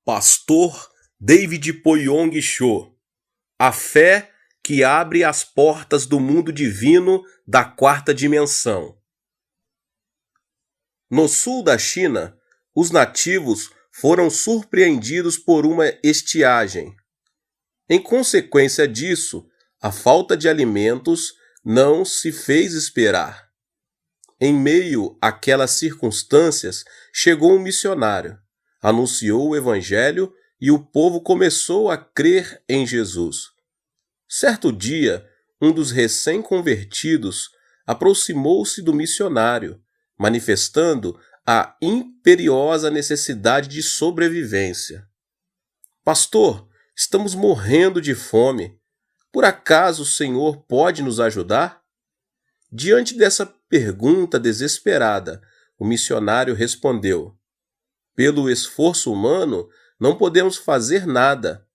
Pastor David Poyong Cho. A fé que abre as portas do mundo divino da quarta dimensão. No sul da China, os nativos foram surpreendidos por uma estiagem. Em consequência disso, a falta de alimentos não se fez esperar. Em meio àquelas circunstâncias, chegou um missionário, anunciou o evangelho e o povo começou a crer em Jesus. Certo dia, um dos recém-convertidos aproximou-se do missionário, manifestando a imperiosa necessidade de sobrevivência. Pastor, estamos morrendo de fome. Por acaso o Senhor pode nos ajudar? Diante dessa pergunta desesperada, o missionário respondeu: pelo esforço humano, não podemos fazer nada.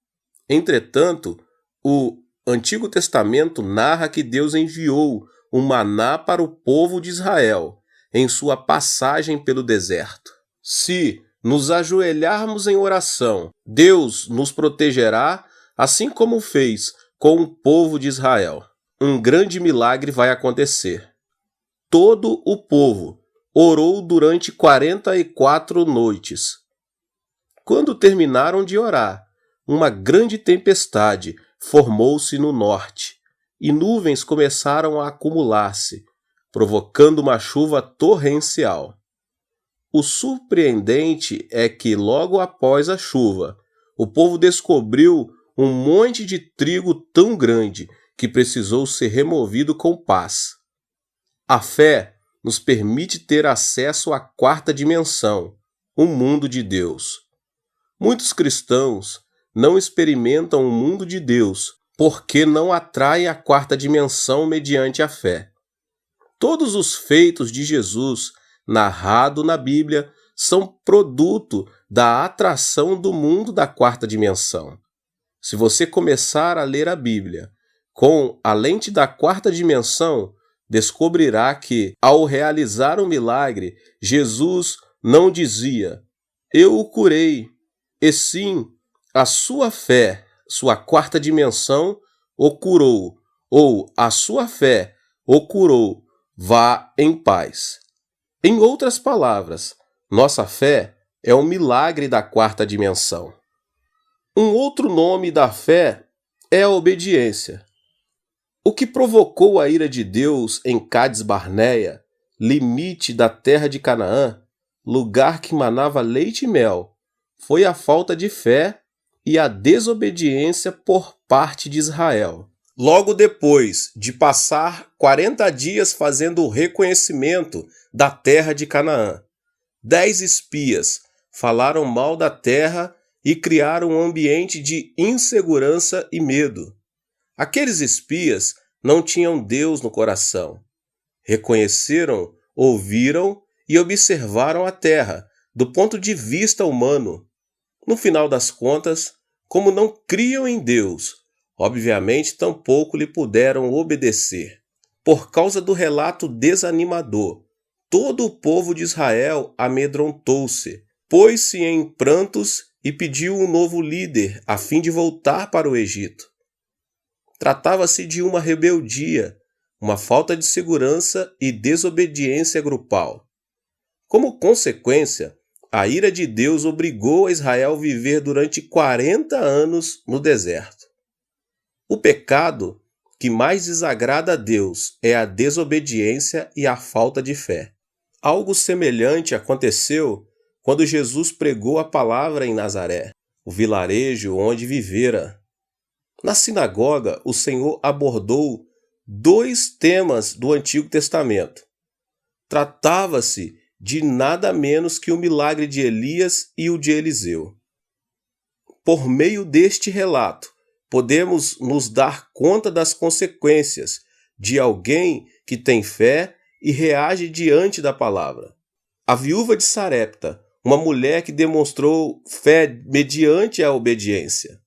Entretanto, o Antigo Testamento narra que Deus enviou o maná para o povo de Israel em sua passagem pelo deserto. Se nos ajoelharmos em oração, Deus nos protegerá, assim como fez com o povo de Israel. Um grande milagre vai acontecer. Todo o povo orou durante 44 noites. Quando terminaram de orar, uma grande tempestade formou-se no norte e nuvens começaram a acumular-se, provocando uma chuva torrencial. O surpreendente é que logo após a chuva, o povo descobriu um monte de trigo tão grande que precisou ser removido com pás. A fé nos permite ter acesso à quarta dimensão, o mundo de Deus. Muitos cristãos não experimentam o mundo de Deus porque não atraem a quarta dimensão mediante a fé. Todos os feitos de Jesus, narrado na Bíblia, são produto da atração do mundo da quarta dimensão. Se você começar a ler a Bíblia com a lente da quarta dimensão, descobrirá que, ao realizar o milagre, Jesus não dizia: eu o curei, e sim, a sua fé, sua quarta dimensão, o curou, ou a sua fé o curou, vá em paz. Em outras palavras, nossa fé é um milagre da quarta dimensão. Um outro nome da fé é a obediência. O que provocou a ira de Deus em Cades Barneia, limite da terra de Canaã, lugar que manava leite e mel, foi a falta de fé e a desobediência por parte de Israel. Logo depois de passar 40 dias fazendo o reconhecimento da terra de Canaã, 10 espias falaram mal da terra e criaram um ambiente de insegurança e medo. Aqueles espias não tinham Deus no coração. Reconheceram, ouviram e observaram a terra do ponto de vista humano. No final das contas, como não criam em Deus, obviamente tampouco lhe puderam obedecer. Por causa do relato desanimador, todo o povo de Israel amedrontou-se, pôs-se em prantos e pediu um novo líder a fim de voltar para o Egito. Tratava-se de uma rebeldia, uma falta de segurança e desobediência grupal. Como consequência, a ira de Deus obrigou a Israel a viver durante 40 anos no deserto. O pecado que mais desagrada a Deus é a desobediência e a falta de fé. Algo semelhante aconteceu quando Jesus pregou a palavra em Nazaré, o vilarejo onde vivera. Na sinagoga, o Senhor abordou 2 temas do Antigo Testamento. Tratava-se de nada menos que o milagre de Elias e o de Eliseu. Por meio deste relato, podemos nos dar conta das consequências de alguém que tem fé e reage diante da palavra. A viúva de Sarepta, uma mulher que demonstrou fé mediante a obediência.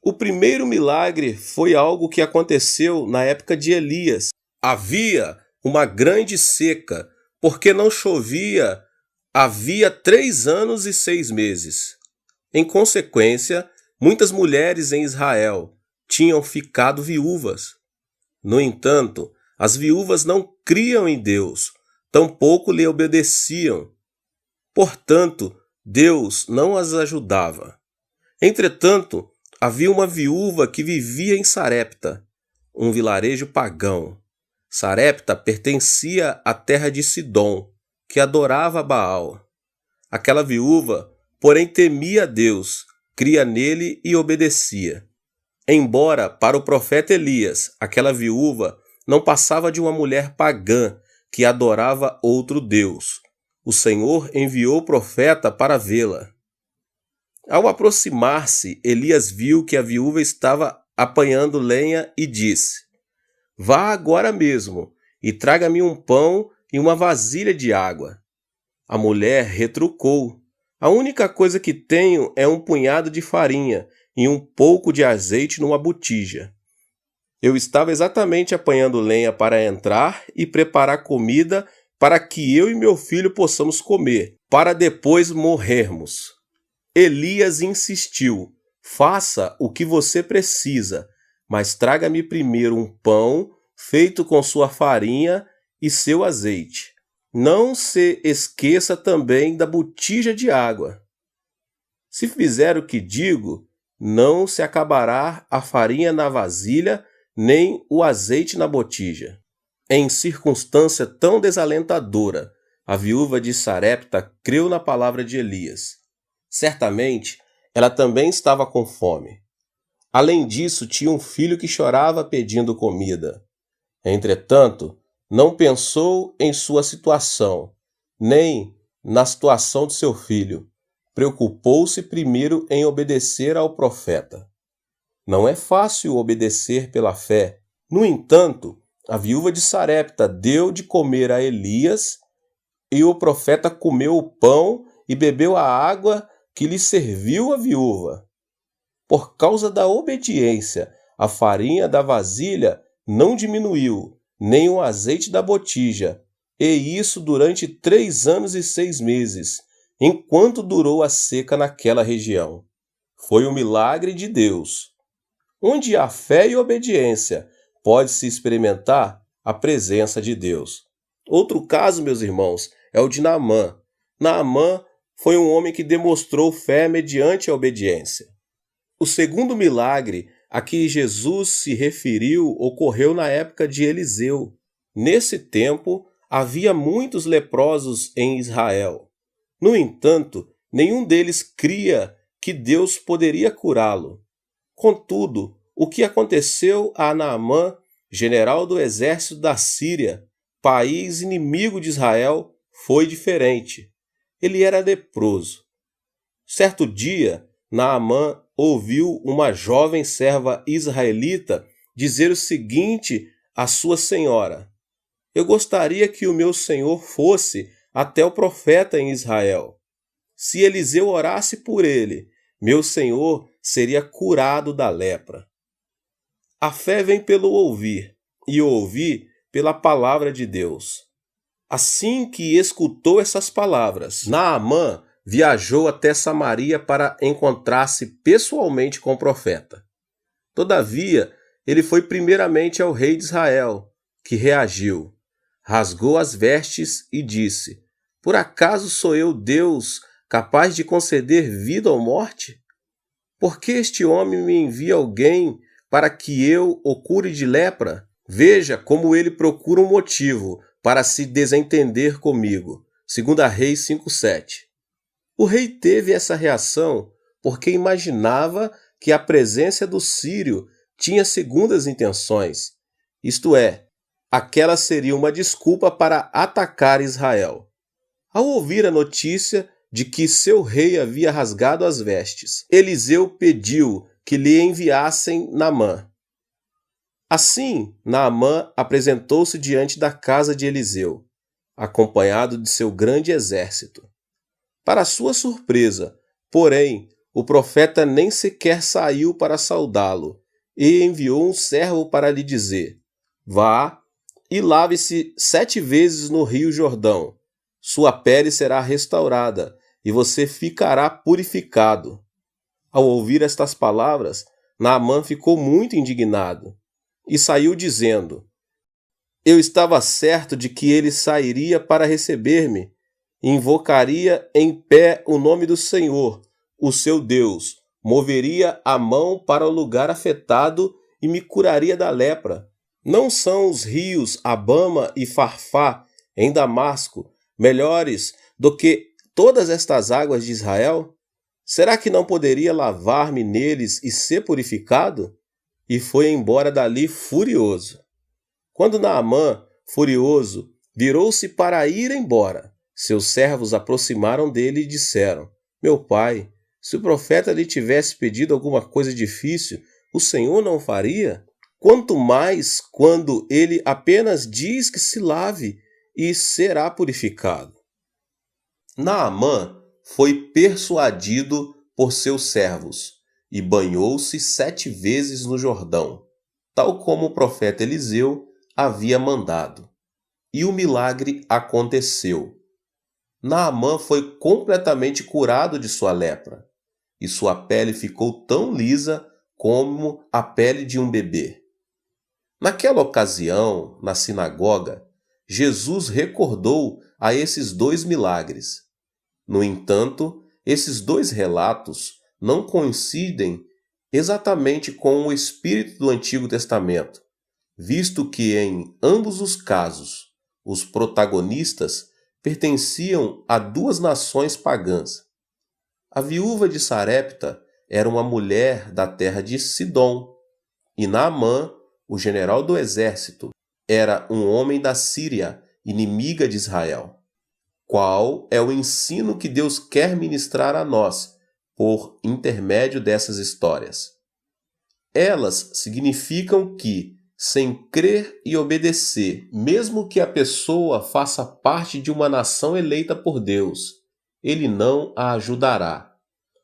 O primeiro milagre foi algo que aconteceu na época de Elias. Havia uma grande seca, porque não chovia havia 3 anos e 6 meses. Em consequência, muitas mulheres em Israel tinham ficado viúvas. No entanto, as viúvas não criam em Deus, tampouco lhe obedeciam. Portanto, Deus não as ajudava. Entretanto, havia uma viúva que vivia em Sarepta, um vilarejo pagão. Sarepta pertencia à terra de Sidom, que adorava Baal. Aquela viúva, porém, temia a Deus, cria nele e obedecia. Embora, para o profeta Elias, aquela viúva não passava de uma mulher pagã que adorava outro Deus, o Senhor enviou o profeta para vê-la. Ao aproximar-se, Elias viu que a viúva estava apanhando lenha e disse: "Vá agora mesmo e traga-me um pão e uma vasilha de água." A mulher retrucou: "A única coisa que tenho é um punhado de farinha e um pouco de azeite numa botija. Eu estava exatamente apanhando lenha para entrar e preparar comida para que eu e meu filho possamos comer, para depois morrermos." Elias insistiu: "Faça o que você precisa, mas traga-me primeiro um pão feito com sua farinha e seu azeite. Não se esqueça também da botija de água. Se fizer o que digo, não se acabará a farinha na vasilha, nem o azeite na botija." Em circunstância tão desalentadora, a viúva de Sarepta creu na palavra de Elias. Certamente, ela também estava com fome. Além disso, tinha um filho que chorava pedindo comida. Entretanto, não pensou em sua situação, nem na situação de seu filho. Preocupou-se primeiro em obedecer ao profeta. Não é fácil obedecer pela fé. No entanto, a viúva de Sarepta deu de comer a Elias, e o profeta comeu o pão e bebeu a água que lhe serviu a viúva. Por causa da obediência, a farinha da vasilha não diminuiu, nem o azeite da botija, e isso durante 3 anos e 6 meses, enquanto durou a seca naquela região. Foi um milagre de Deus. Onde há fé e obediência, pode-se experimentar a presença de Deus. Outro caso, meus irmãos, é o de Naamã. Naamã foi um homem que demonstrou fé mediante a obediência. O segundo milagre a que Jesus se referiu ocorreu na época de Eliseu. Nesse tempo, havia muitos leprosos em Israel. No entanto, nenhum deles cria que Deus poderia curá-lo. Contudo, o que aconteceu a Naamã, general do exército da Síria, país inimigo de Israel, foi diferente. Ele era leproso. Certo dia, Naamã ouviu uma jovem serva israelita dizer o seguinte à sua senhora: "Eu gostaria que o meu senhor fosse até o profeta em Israel. Se Eliseu orasse por ele, meu senhor seria curado da lepra." A fé vem pelo ouvir, e o ouvir pela palavra de Deus. Assim que escutou essas palavras, Naamã viajou até Samaria para encontrar-se pessoalmente com o profeta. Todavia, ele foi primeiramente ao rei de Israel, que reagiu, rasgou as vestes e disse: "Por acaso sou eu Deus capaz de conceder vida ou morte? Por que este homem me envia alguém para que eu o cure de lepra? Veja como ele procura um motivo para se desentender comigo." 2 Reis 5:7. O rei teve essa reação porque imaginava que a presença do sírio tinha segundas intenções, isto é, aquela seria uma desculpa para atacar Israel. Ao ouvir a notícia de que seu rei havia rasgado as vestes, Eliseu pediu que lhe enviassem Naamã. Assim, Naamã apresentou-se diante da casa de Eliseu, acompanhado de seu grande exército. Para sua surpresa, porém, o profeta nem sequer saiu para saudá-lo e enviou um servo para lhe dizer: "Vá e lave-se 7 vezes no rio Jordão. Sua pele será restaurada e você ficará purificado." Ao ouvir estas palavras, Naamã ficou muito indignado e saiu dizendo: Eu estava certo de que ele sairia para receber-me e invocaria em pé o nome do Senhor, o seu Deus, moveria a mão para o lugar afetado e me curaria da lepra. Não são os rios Abama e Farfá, em Damasco, melhores do que todas estas águas de Israel? Será que não poderia lavar-me neles e ser purificado? E foi embora dali furioso. Quando Naamã, furioso, virou-se para ir embora, seus servos aproximaram dele e disseram: Meu pai, se o profeta lhe tivesse pedido alguma coisa difícil, o Senhor não faria? Quanto mais quando ele apenas diz que se lave e será purificado. Naamã foi persuadido por seus servos e banhou-se 7 vezes no Jordão, tal como o profeta Eliseu havia mandado. E o milagre aconteceu. Naamã foi completamente curado de sua lepra, e sua pele ficou tão lisa como a pele de um bebê. Naquela ocasião, na sinagoga, Jesus recordou a esses 2 milagres. No entanto, esses 2 relatos não coincidem exatamente com o espírito do Antigo Testamento, visto que em ambos os casos, os protagonistas pertenciam a 2 nações pagãs. A viúva de Sarepta era uma mulher da terra de Sidom, e Naamã, o general do exército, era um homem da Síria, inimiga de Israel. Qual é o ensino que Deus quer ministrar a nós por intermédio dessas histórias? Elas significam que, sem crer e obedecer, mesmo que a pessoa faça parte de uma nação eleita por Deus, ele não a ajudará.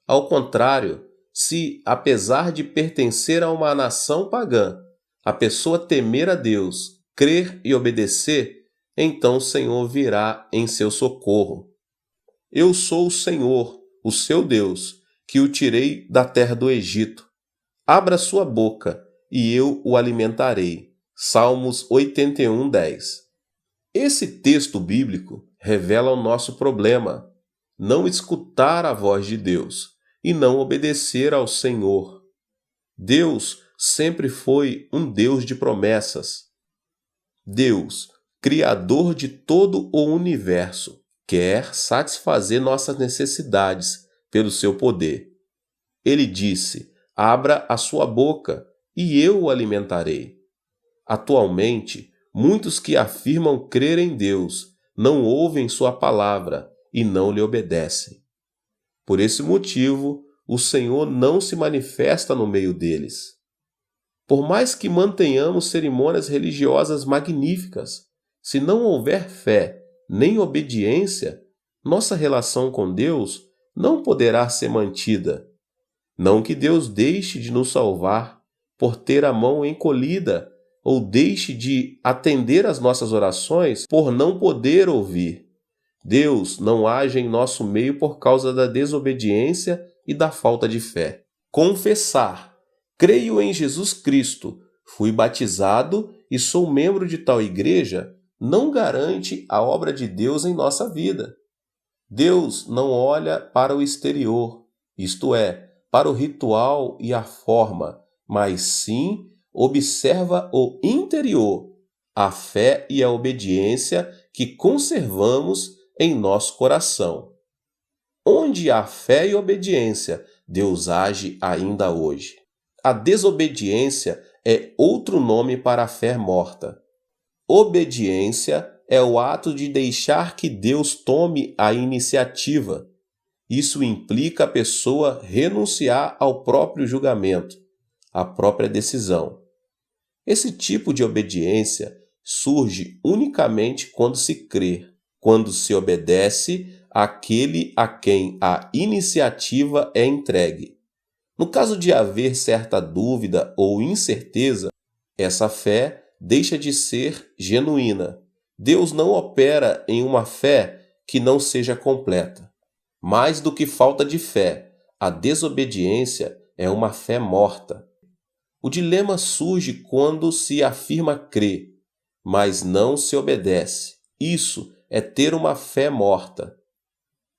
Ao contrário, se, apesar de pertencer a uma nação pagã, a pessoa temer a Deus, crer e obedecer, então o Senhor virá em seu socorro. Eu sou o Senhor, o seu Deus, que o tirei da terra do Egito. Abra sua boca, e eu o alimentarei. Salmos 81:10. Esse texto bíblico revela o nosso problema: não escutar a voz de Deus e não obedecer ao Senhor. Deus sempre foi um Deus de promessas. Deus, Criador de todo o universo, quer satisfazer nossas necessidades pelo seu poder. Ele disse: Abra a sua boca, e eu o alimentarei. Atualmente, muitos que afirmam crer em Deus não ouvem sua palavra e não lhe obedecem. Por esse motivo, o Senhor não se manifesta no meio deles. Por mais que mantenhamos cerimônias religiosas magníficas, se não houver fé nem obediência, nossa relação com Deus não poderá ser mantida. Não que Deus deixe de nos salvar por ter a mão encolhida ou deixe de atender às nossas orações por não poder ouvir. Deus não age em nosso meio por causa da desobediência e da falta de fé. Confessar: creio em Jesus Cristo, fui batizado e sou membro de tal igreja, não garante a obra de Deus em nossa vida. Deus não olha para o exterior, isto é, para o ritual e a forma, mas sim observa o interior, a fé e a obediência que conservamos em nosso coração. Onde há fé e obediência, Deus age ainda hoje. A desobediência é outro nome para a fé morta. Obediência é o ato de deixar que Deus tome a iniciativa. Isso implica a pessoa renunciar ao próprio julgamento, à própria decisão. Esse tipo de obediência surge unicamente quando se crê, quando se obedece àquele a quem a iniciativa é entregue. No caso de haver certa dúvida ou incerteza, essa fé deixa de ser genuína. Deus não opera em uma fé que não seja completa. Mais do que falta de fé, A desobediência é uma fé morta. O dilema surge quando se afirma crer, mas não se obedece. Isso é ter uma fé morta.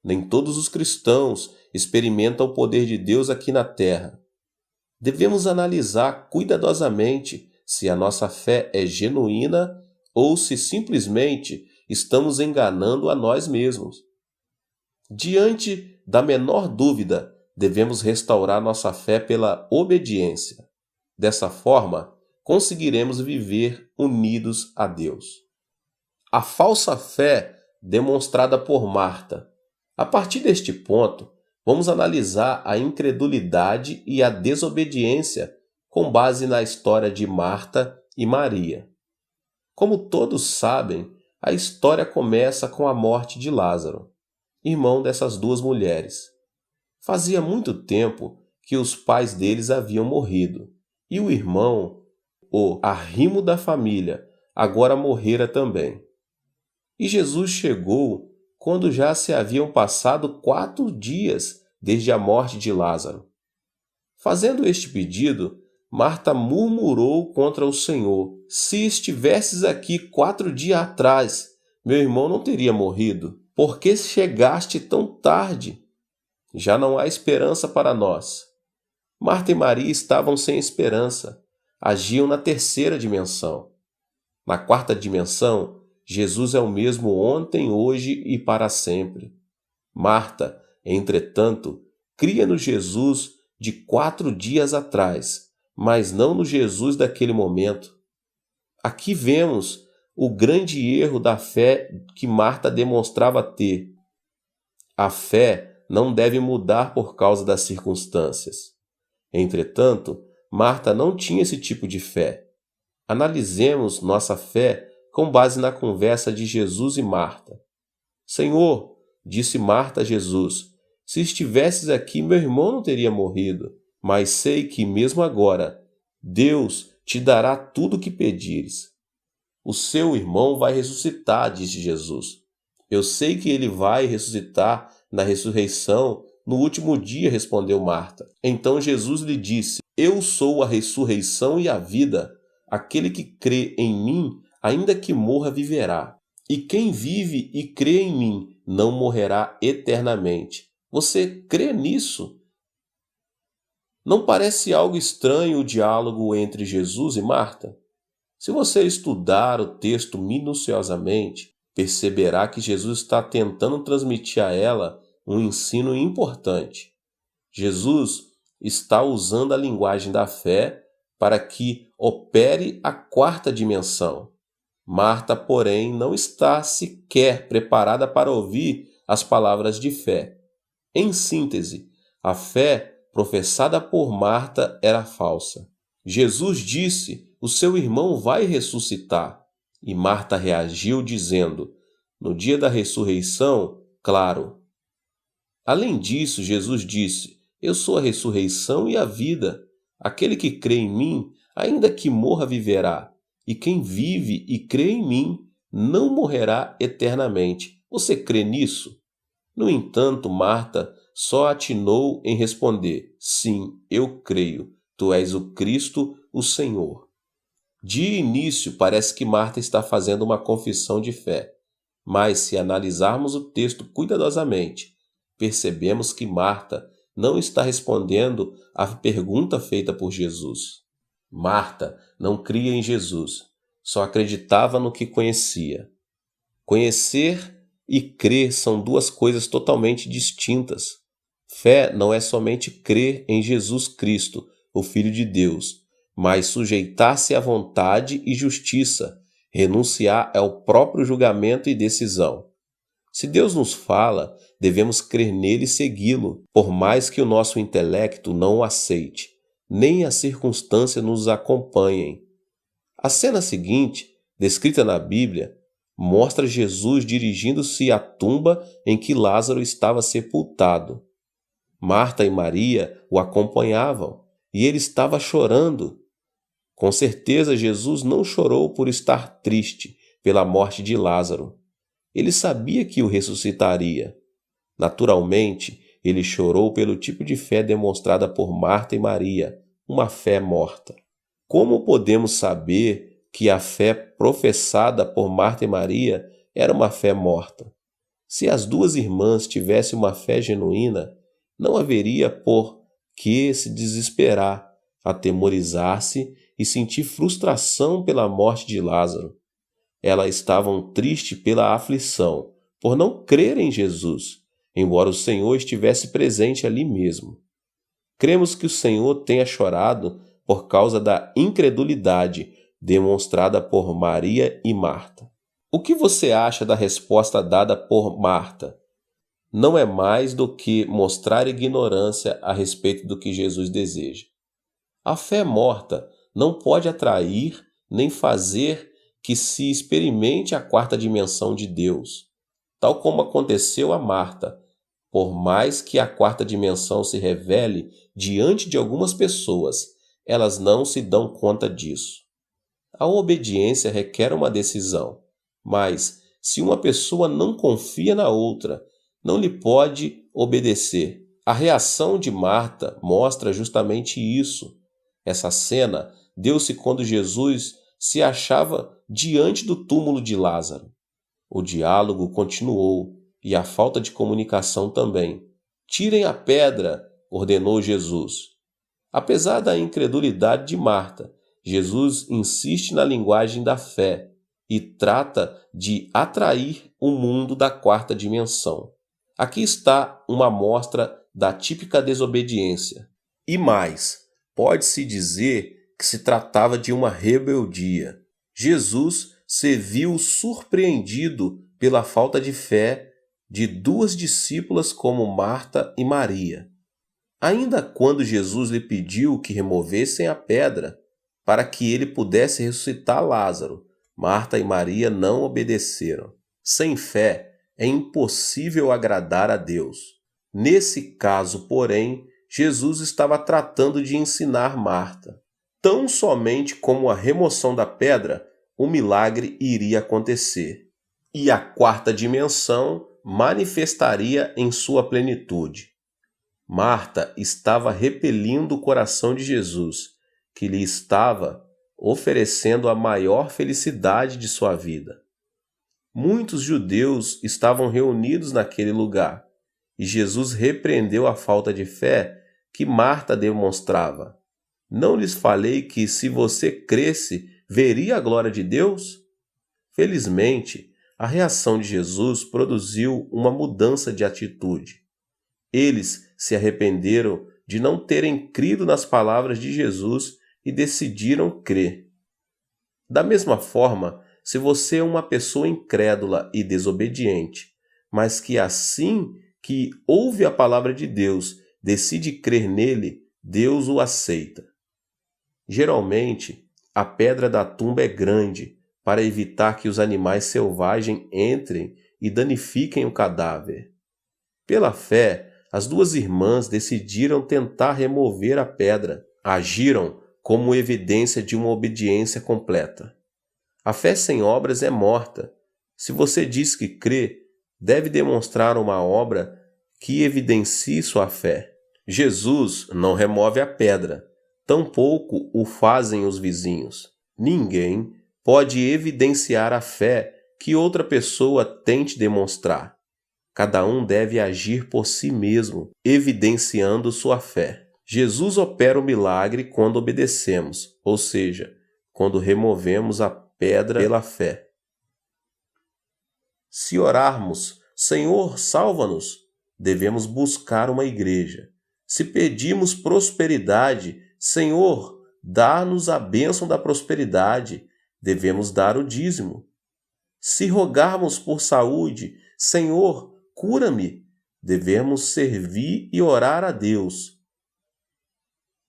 Nem todos os cristãos experimentam o poder de Deus aqui na terra. Devemos analisar cuidadosamente se a nossa fé é genuína ou se simplesmente estamos enganando a nós mesmos. Diante da menor dúvida, devemos restaurar nossa fé pela obediência. Dessa forma, conseguiremos viver unidos a Deus. A falsa fé demonstrada por Marta. A partir deste ponto, vamos analisar a incredulidade e a desobediência com base na história de Marta e Maria. Como todos sabem, a história começa com a morte de Lázaro, irmão dessas duas mulheres. Fazia muito tempo que os pais deles haviam morrido, e o irmão, o arrimo da família, agora morrera também. E Jesus chegou quando já se haviam passado 4 dias desde a morte de Lázaro. Fazendo este pedido, Marta murmurou contra o Senhor: se estivesses aqui 4 dias atrás, meu irmão não teria morrido. Por que chegaste tão tarde? Já não há esperança para nós. Marta e Maria estavam sem esperança. Agiam na 3ª dimensão. Na 4ª dimensão, Jesus é o mesmo ontem, hoje e para sempre. Marta, entretanto, cria no Jesus de 4 dias atrás, mas não no Jesus daquele momento. Aqui vemos o grande erro da fé que Marta demonstrava ter. A fé não deve mudar por causa das circunstâncias. Entretanto, Marta não tinha esse tipo de fé. Analisemos nossa fé com base na conversa de Jesus e Marta. Senhor, disse Marta a Jesus, se estivesses aqui, meu irmão não teria morrido, mas sei que mesmo agora, Deus te dará tudo o que pedires. O seu irmão vai ressuscitar, disse Jesus. Eu sei que ele vai ressuscitar na ressurreição no último dia, respondeu Marta. Então Jesus lhe disse, eu sou a ressurreição e a vida. Aquele que crê em mim, ainda que morra, viverá. E quem vive e crê em mim, não morrerá eternamente. Você crê nisso? Não parece algo estranho o diálogo entre Jesus e Marta? Se você estudar o texto minuciosamente, perceberá que Jesus está tentando transmitir a ela um ensino importante. Jesus está usando a linguagem da fé para que opere a 4ª dimensão. Marta, porém, não está sequer preparada para ouvir as palavras de fé. Em síntese, a fé professada por Marta era falsa. Jesus disse, o seu irmão vai ressuscitar. E Marta reagiu dizendo, no dia da ressurreição, claro. Além disso, Jesus disse, eu sou a ressurreição e a vida. Aquele que crê em mim, ainda que morra, viverá. E quem vive e crê em mim, não morrerá eternamente. Você crê nisso? No entanto, Marta só atinou em responder, sim, eu creio, tu és o Cristo, o Senhor. De início, parece que Marta está fazendo uma confissão de fé, mas se analisarmos o texto cuidadosamente, percebemos que Marta não está respondendo à pergunta feita por Jesus. Marta não cria em Jesus, só acreditava no que conhecia. Conhecer e crer são 2 coisas totalmente distintas. Fé não é somente crer em Jesus Cristo, o Filho de Deus, mas sujeitar-se à vontade e justiça, renunciar ao próprio julgamento e decisão. Se Deus nos fala, devemos crer nele e segui-lo, por mais que o nosso intelecto não o aceite, nem as circunstâncias nos acompanhem. A cena seguinte, descrita na Bíblia, mostra Jesus dirigindo-se à tumba em que Lázaro estava sepultado. Marta e Maria o acompanhavam e ele estava chorando. Com certeza, Jesus não chorou por estar triste pela morte de Lázaro. Ele sabia que o ressuscitaria. Naturalmente, ele chorou pelo tipo de fé demonstrada por Marta e Maria, uma fé morta. Como podemos saber que a fé professada por Marta e Maria era uma fé morta? Se as duas irmãs tivessem uma fé genuína, não haveria por que se desesperar, atemorizar-se e sentir frustração pela morte de Lázaro. Elas estavam tristes pela aflição, por não crer em Jesus, embora o Senhor estivesse presente ali mesmo. Cremos que o Senhor tenha chorado por causa da incredulidade demonstrada por Maria e Marta. O que você acha da resposta dada por Marta? Não é mais do que mostrar ignorância a respeito do que Jesus deseja. A fé morta não pode atrair nem fazer que se experimente a quarta dimensão de Deus, tal como aconteceu a Marta. Por mais que a quarta dimensão se revele diante de algumas pessoas, elas não se dão conta disso. A obediência requer uma decisão, mas se uma pessoa não confia na outra, não lhe pode obedecer. A reação de Marta mostra justamente isso. Essa cena deu-se quando Jesus se achava diante do túmulo de Lázaro. O diálogo continuou e a falta de comunicação também. "Tirem a pedra", ordenou Jesus. Apesar da incredulidade de Marta, Jesus insiste na linguagem da fé e trata de atrair o mundo da quarta dimensão. Aqui está uma amostra da típica desobediência. E mais, pode-se dizer que se tratava de uma rebeldia. Jesus se viu surpreendido pela falta de fé de duas discípulas como Marta e Maria. Ainda quando Jesus lhe pediu que removessem a pedra para que ele pudesse ressuscitar Lázaro, Marta e Maria não obedeceram. Sem fé, é impossível agradar a Deus. Nesse caso, porém, Jesus estava tratando de ensinar Marta. Tão somente como a remoção da pedra, o milagre iria acontecer. E a quarta dimensão manifestaria em sua plenitude. Marta estava repelindo o coração de Jesus, que lhe estava oferecendo a maior felicidade de sua vida. Muitos judeus estavam reunidos naquele lugar, e Jesus repreendeu a falta de fé que Marta demonstrava. "Não lhes falei que, se você cresce, veria a glória de Deus?" Felizmente, a reação de Jesus produziu uma mudança de atitude. Eles se arrependeram de não terem crido nas palavras de Jesus e decidiram crer. Da mesma forma, se você é uma pessoa incrédula e desobediente, mas que assim que ouve a palavra de Deus, decide crer nele, Deus o aceita. Geralmente, a pedra da tumba é grande para evitar que os animais selvagens entrem e danifiquem o cadáver. Pela fé, as duas irmãs decidiram tentar remover a pedra. Agiram como evidência de uma obediência completa. A fé sem obras é morta. Se você diz que crê, deve demonstrar uma obra que evidencie sua fé. Jesus não remove a pedra, tampouco o fazem os vizinhos. Ninguém pode evidenciar a fé que outra pessoa tente demonstrar. Cada um deve agir por si mesmo, evidenciando sua fé. Jesus opera o milagre quando obedecemos, ou seja, quando removemos a pedra pela fé. Se orarmos, "Senhor, salva-nos", devemos buscar uma igreja. Se pedimos prosperidade, "Senhor, dá-nos a bênção da prosperidade", devemos dar o dízimo. Se rogarmos por saúde, "Senhor, cura-me", devemos servir e orar a Deus.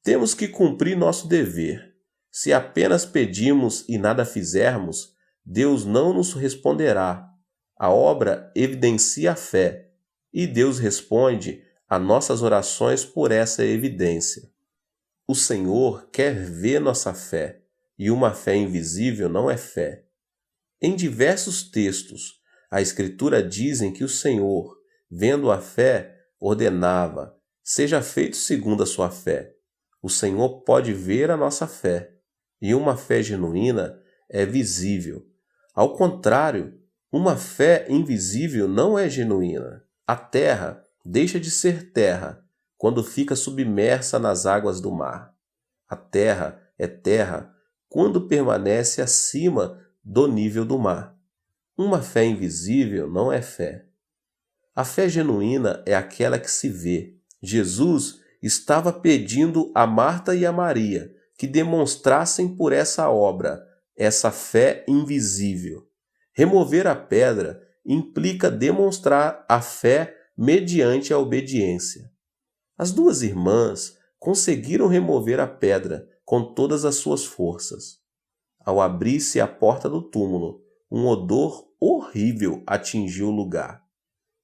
Temos que cumprir nosso dever. Se apenas pedimos e nada fizermos, Deus não nos responderá. A obra evidencia a fé, e Deus responde a nossas orações por essa evidência. O Senhor quer ver nossa fé, e uma fé invisível não é fé. Em diversos textos, a Escritura dizem que o Senhor, vendo a fé, ordenava: seja feito segundo a sua fé. O Senhor pode ver a nossa fé, e uma fé genuína é visível. Ao contrário, uma fé invisível não é genuína. A terra deixa de ser terra quando fica submersa nas águas do mar. A terra é terra quando permanece acima do nível do mar. Uma fé invisível não é fé. A fé genuína é aquela que se vê. Jesus estava pedindo a Marta e a Maria que demonstrassem por essa obra essa fé invisível. Remover a pedra implica demonstrar a fé mediante a obediência. As duas irmãs conseguiram remover a pedra com todas as suas forças. Ao abrir-se a porta do túmulo, um odor horrível atingiu o lugar.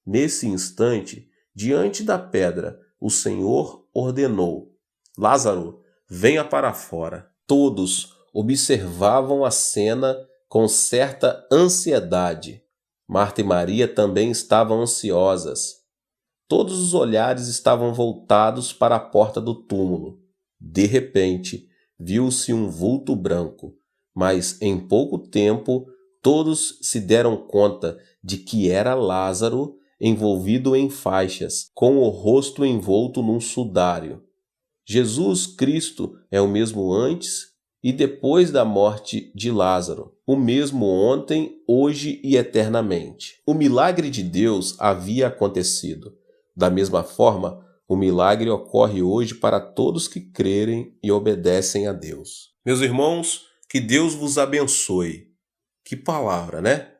Nesse instante, diante da pedra, o Senhor ordenou: Lázaro, venha para fora. Todos observavam a cena com certa ansiedade. Marta e Maria também estavam ansiosas. Todos os olhares estavam voltados para a porta do túmulo. De repente, viu-se um vulto branco, mas em pouco tempo todos se deram conta de que era Lázaro envolvido em faixas, com o rosto envolto num sudário. Jesus Cristo é o mesmo antes e depois da morte de Lázaro, o mesmo ontem, hoje e eternamente. O milagre de Deus havia acontecido. Da mesma forma, o milagre ocorre hoje para todos que crerem e obedecem a Deus. Meus irmãos, que Deus vos abençoe. Que palavra, né?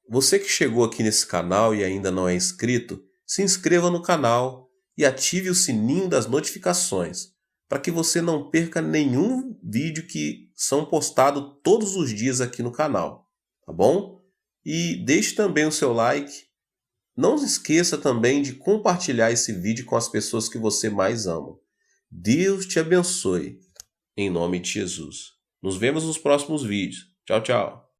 Você que chegou aqui nesse canal e ainda não é inscrito, se inscreva no canal e ative o sininho das notificações, para que você não perca nenhum vídeo que são postados todos os dias aqui no canal, tá bom? E deixe também o seu like. Não se esqueça também de compartilhar esse vídeo com as pessoas que você mais ama. Deus te abençoe, em nome de Jesus. Nos vemos nos próximos vídeos. Tchau, tchau.